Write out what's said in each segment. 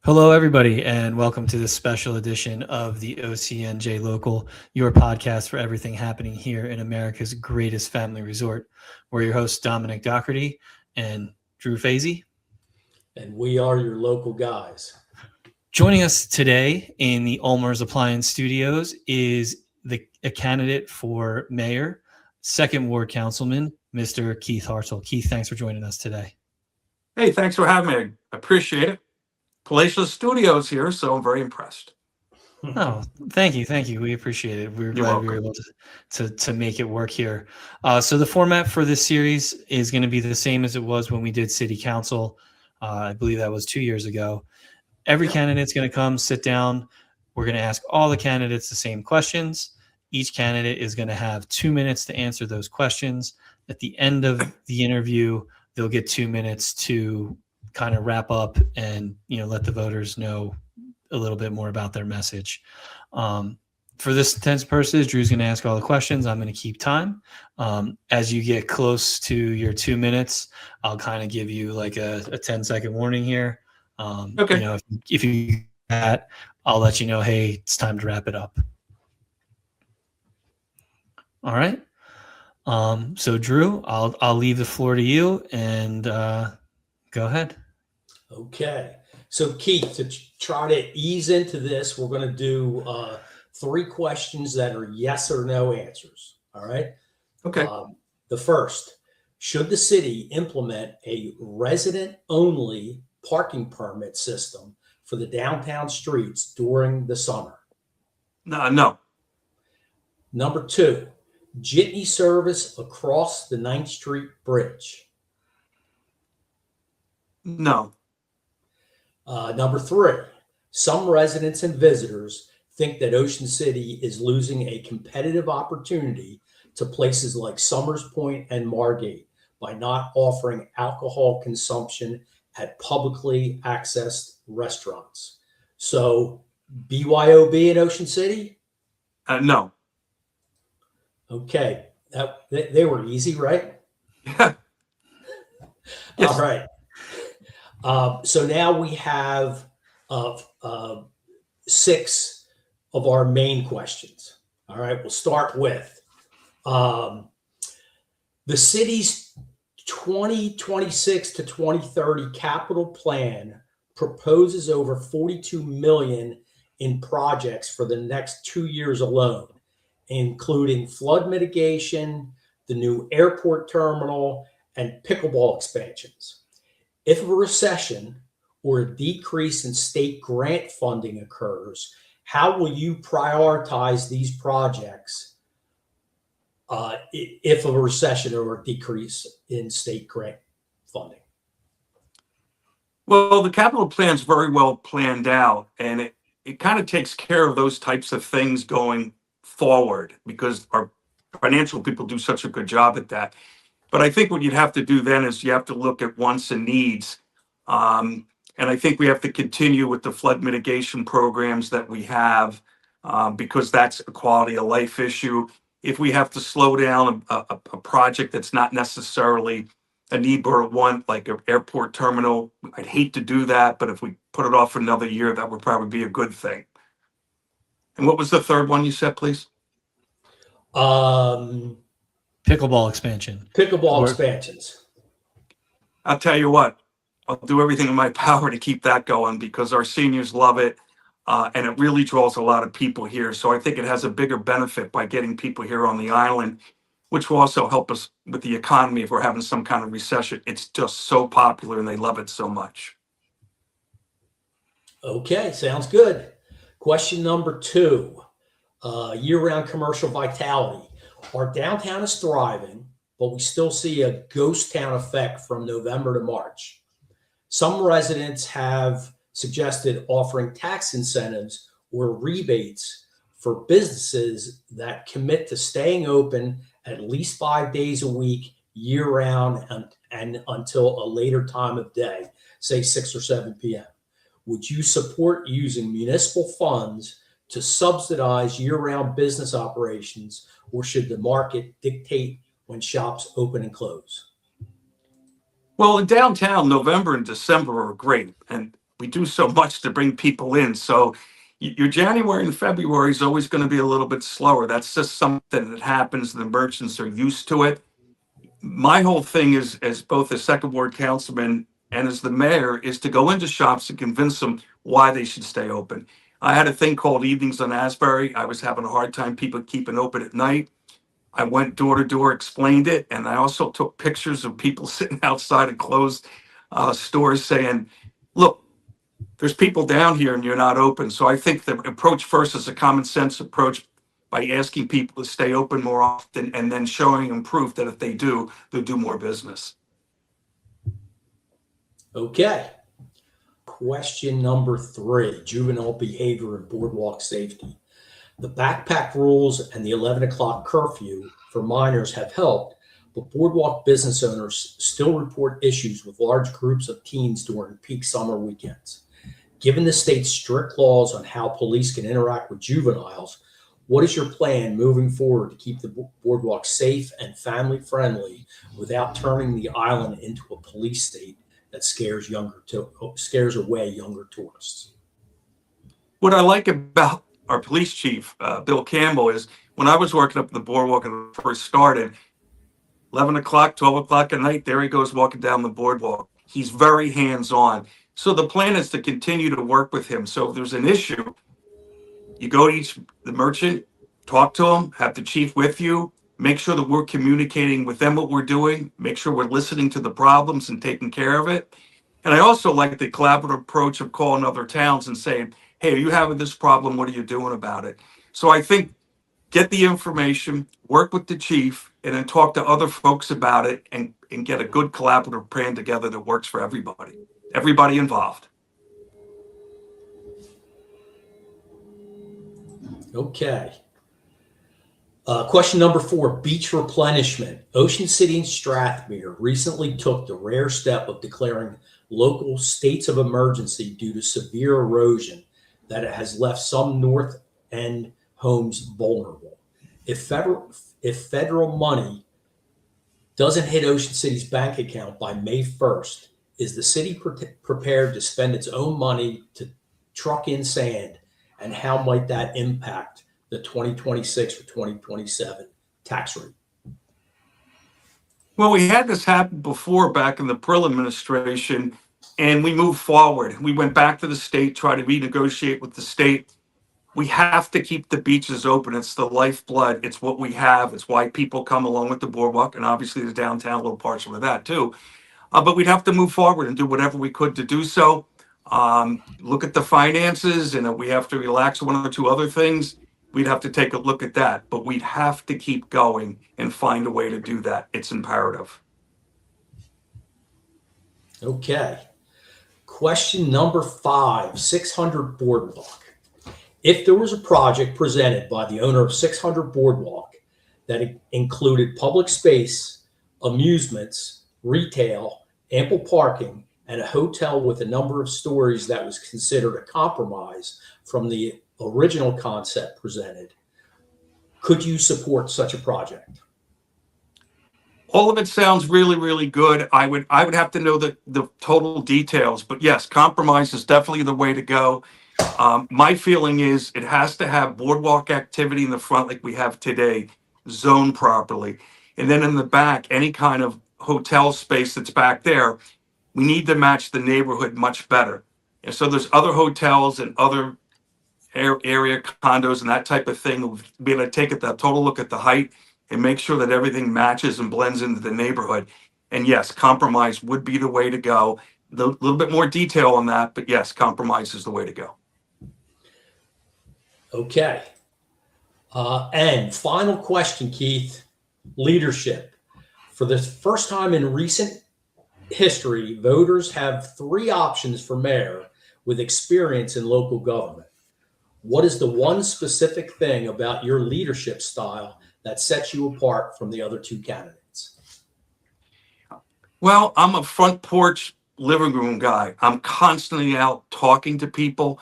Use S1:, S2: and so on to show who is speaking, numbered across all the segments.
S1: Hello, everybody, and welcome to this special edition of the OCNJ Local, your podcast for everything happening here in America's greatest family resort. We're your hosts, Dominic Doherty and Drew Fazy.
S2: And we are your local guys.
S1: Joining us today in the Ulmer's Appliance Studios is a candidate for mayor, second ward councilman, Mr. Keith Hartzell. Keith, thanks for joining us today.
S3: Hey, thanks for having me. I appreciate it. Palatial Studios here, so I'm very impressed.
S1: Oh, thank you. We appreciate it. We're glad we were able to make it work here. So the format for this series is going to be the same as it was when we did city council. I believe that was 2 years ago. Every candidate's going to come, sit down. We're going to ask all the candidates the same questions. Each candidate is going to have 2 minutes to answer those questions. At the end of the interview, they'll get 2 minutes to kind of wrap up and let the voters know a little bit more about their message. For this intents purposes, Drew's going to ask all the questions. I'm going to keep time. As you get close to your 2 minutes, I'll kind of give you like a 10-second warning here.
S3: Okay.
S1: If you do that, I'll let you know, hey, it's time to wrap it up. All right. So Drew, I'll leave the floor to you and go ahead.
S2: Okay. So Keith, to try to ease into this, we're going to do 3 questions that are yes or no answers. All right.
S3: Okay.
S2: The first, should the city implement a resident-only parking permit system for the downtown streets during the summer?
S3: No.
S2: Number 2, jitney service across the 9th Street Bridge.
S3: No.
S2: Number 3, some residents and visitors think that Ocean City is losing a competitive opportunity to places like Summers Point and Margate by not offering alcohol consumption at publicly accessed restaurants. So BYOB in Ocean City?
S3: No.
S2: Okay. They were easy, right?
S3: Yeah. Yes.
S2: All right. So now we have 6 of our main questions. All right, we'll start with the city's 2026 to 2030 capital plan proposes over $42 million in projects for the next 2 years alone, including flood mitigation, the new airport terminal, and pickleball expansions. If a recession or a decrease in state grant funding occurs, how will you prioritize these projects if a recession or a decrease in state grant funding?
S3: Well, the capital plan's very well planned out, and it kind of takes care of those types of things going forward because our financial people do such a good job at that. But I think what you'd have to do then is you have to look at wants and needs. And I think we have to continue with the flood mitigation programs that we have because that's a quality of life issue. If we have to slow down a project that's not necessarily a need or a want, like an airport terminal, I'd hate to do that. But if we put it off for another year, that would probably be a good thing. And what was the third one you said, please?
S1: Pickleball expansion.
S2: Expansions.
S3: I'll tell you what, I'll do everything in my power to keep that going because our seniors love it. And it really draws a lot of people here. So I think it has a bigger benefit by getting people here on the island, which will also help us with the economy if we're having some kind of recession. It's just so popular and they love it so much.
S2: Okay, sounds good. Question number 2, year-round commercial vitality. Our downtown is thriving, but we still see a ghost town effect from November to March. Some residents have suggested offering tax incentives or rebates for businesses that commit to staying open at least 5 days a week year-round and until a later time of day, say 6 or 7 p.m. Would you support using municipal funds to subsidize year-round business operations, or should the market dictate when shops open and close?
S3: Well, in downtown, November and December are great. And we do so much to bring people in. So your January and February is always going to be a little bit slower. That's just something that happens. The merchants are used to it. My whole thing is, as both a second ward councilman and as the mayor, is to go into shops and convince them why they should stay open. I had a thing called Evenings on Asbury. I was having a hard time people keeping open at night. I went door to door, explained it, and I also took pictures of people sitting outside of closed stores saying, look, there's people down here and you're not open. So I think the approach first is a common sense approach by asking people to stay open more often and then showing them proof that if they do, they'll do more business.
S2: Okay. Question number 3, juvenile behavior and boardwalk safety. The backpack rules and the 11 o'clock curfew for minors have helped, but boardwalk business owners still report issues with large groups of teens during peak summer weekends. Given the state's strict laws on how police can interact with juveniles, what is your plan moving forward to keep the boardwalk safe and family friendly without turning the island into a police state that scares away younger tourists?
S3: What I like about our police chief, Bill Campbell, is when I was working up the boardwalk and first started, 11 o'clock, 12 o'clock at night, there he goes walking down the boardwalk. He's very hands-on. So the plan is to continue to work with him. So if there's an issue, you go to the merchant, talk to him, have the chief with you, make sure that we're communicating with them what we're doing, make sure we're listening to the problems and taking care of it. And I also like the collaborative approach of calling other towns and saying, hey, are you having this problem? What are you doing about it? So I think get the information, work with the chief, and then talk to other folks about it and get a good collaborative plan together that works for everybody involved.
S2: Okay. Question number 4, beach replenishment. Ocean City and Strathmere recently took the rare step of declaring local states of emergency due to severe erosion that it has left some North End homes vulnerable. If federal money doesn't hit Ocean City's bank account by May 1st, is the city prepared to spend its own money to truck in sand, and how might that impact the 2026 or 2027 tax rate?
S3: Well, we had this happen before back in the Prill administration, and we moved forward. We went back to the state, tried to renegotiate with the state. We have to keep the beaches open. It's the lifeblood. It's what we have. It's why people come along with the boardwalk, and obviously the downtown, a little partial of that too. But we'd have to move forward and do whatever we could to do so. Look at the finances, and if we have to relax one or two other things, we'd have to take a look at that. But we'd have to keep going and find a way to do that. It's imperative.
S2: Okay. Question number 5, 600 Boardwalk. If there was a project presented by the owner of 600 Boardwalk that included public space, amusements, retail, ample parking, and a hotel with a number of stories that was considered a compromise from the original concept presented, could you support such a project?
S3: All of it sounds really, really good. I would have to know the total details, but yes, compromise is definitely the way to go. My feeling is it has to have boardwalk activity in the front like we have today, zoned properly. And then in the back, any kind of hotel space that's back there, we need to match the neighborhood much better. And so there's other hotels and other area condos and that type of thing. We'll be able to take a total look at the height and make sure that everything matches and blends into the neighborhood. And yes, compromise would be the way to go. A little bit more detail on that, but yes, compromise is the way to go.
S2: Okay. And final question, Keith. Leadership. For the first time in recent history, voters have 3 options for mayor with experience in local government. What is the one specific thing about your leadership style that sets you apart from the other 2 candidates?
S3: Well, I'm a front porch living room guy. I'm constantly out talking to people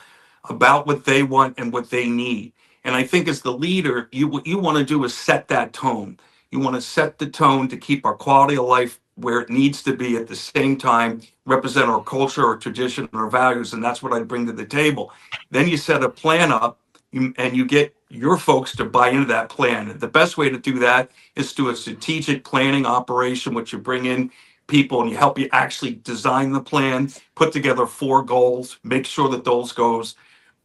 S3: about what they want and what they need. And I think as the leader, what you want to do is set that tone. You want to set the tone to keep our quality of life where it needs to be, at the same time represent our culture, our tradition, and our values. And that's what I bring to the table. Then you set a plan up, and you get your folks to buy into that plan. And the best way to do that is through a strategic planning operation, which you bring in people and you help you actually design the plan, put together 4 goals, make sure that those goals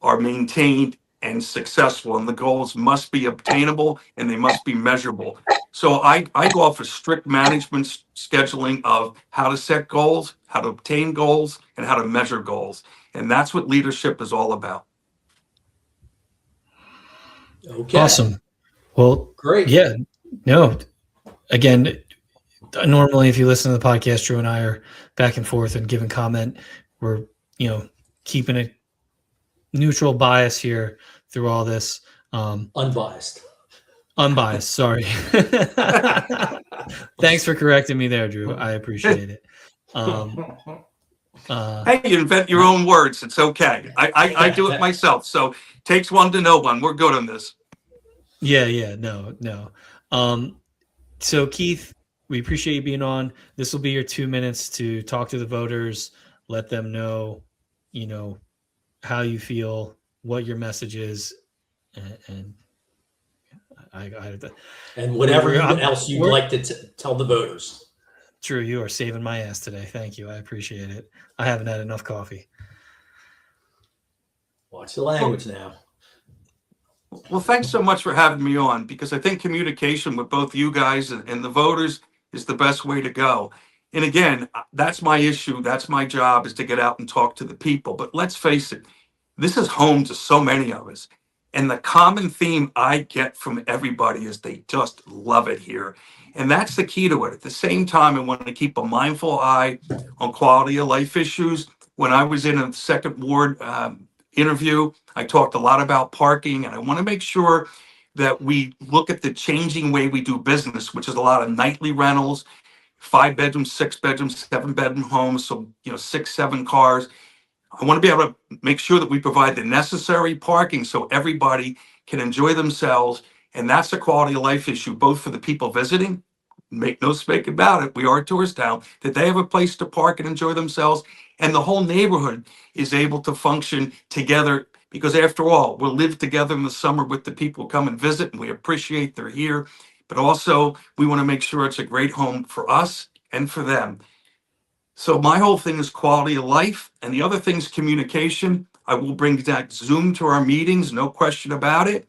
S3: are maintained and successful. And the goals must be obtainable and they must be measurable. So I go off a strict management scheduling of how to set goals, how to obtain goals, and how to measure goals. And that's what leadership is all about.
S2: Okay.
S1: Awesome. Well,
S2: Great.
S1: Yeah. No. Again, normally, if you listen to the podcast, Drew and I are back and forth and giving comment. We're, keeping a neutral bias here through all this.
S2: Unbiased.
S1: Unbiased. Sorry. Thanks for correcting me there, Drew. I appreciate it.
S3: Hey, you invent your own words. It's okay. I do it myself. So takes one to know one. We're good on this.
S1: Yeah. No. So Keith, we appreciate you being on. This will be your 2 minutes to talk to the voters, let them know, how you feel, what your message is, and
S2: and whatever else you'd like to tell the voters.
S1: Drew, you are saving my ass today. Thank you. I appreciate it. I haven't had enough coffee.
S2: Watch the language now.
S3: Well, thanks so much for having me on, because I think communication with both you guys and the voters is the best way to go. And again, that's my issue. That's my job, is to get out and talk to the people. But let's face it, this is home to so many of us. And the common theme I get from everybody is they just love it here. And that's the key to it. At the same time, I want to keep a mindful eye on quality of life issues. When I was in a second ward interview, I talked a lot about parking, and I want to make sure that we look at the changing way we do business, which is a lot of nightly rentals, 5-bedroom, 6-bedroom, 7-bedroom homes. So, 6, 7 cars. I want to be able to make sure that we provide the necessary parking so everybody can enjoy themselves. And that's a quality of life issue, both for the people visiting. Make no mistake about it, we are a tourist town, that they have a place to park and enjoy themselves. And the whole neighborhood is able to function together, because after all, we'll live together in the summer with the people who come and visit, and we appreciate they're here. But also, we want to make sure it's a great home for us and for them. So my whole thing is quality of life, and the other thing is communication. I will bring that Zoom to our meetings, no question about it,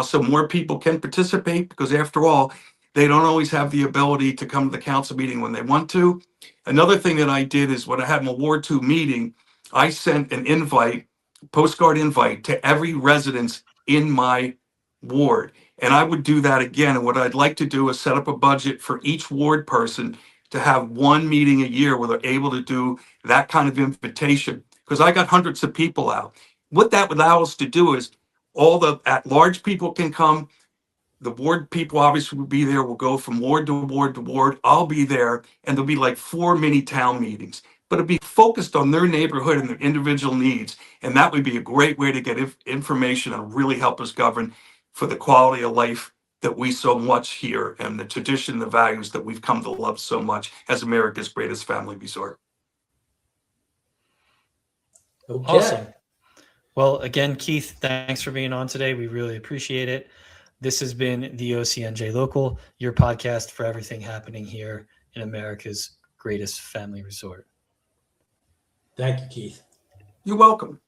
S3: so more people can participate, because after all, they don't always have the ability to come to the council meeting when they want to. Another thing that I did is, when I had my Ward 2 meeting, I sent an postcard invite to every residence in my ward. And I would do that again. And what I'd like to do is set up a budget for each ward person to have one meeting a year where they're able to do that kind of invitation, because I got hundreds of people out. What that would allow us to do is, all the at-large people can come. The ward people obviously will be there. We'll go from ward to ward to ward. I'll be there, and there'll be like 4 mini town meetings, but it'll be focused on their neighborhood and their individual needs. And that would be a great way to get information and really help us govern for the quality of life that we so much here, and the tradition, the values that we've come to love so much as America's greatest family resort.
S2: Okay.
S1: Awesome. Well, again, Keith, thanks for being on today. We really appreciate it. This has been the OCNJ Local, your podcast for everything happening here in America's greatest family resort.
S2: Thank you, Keith.
S3: You're welcome.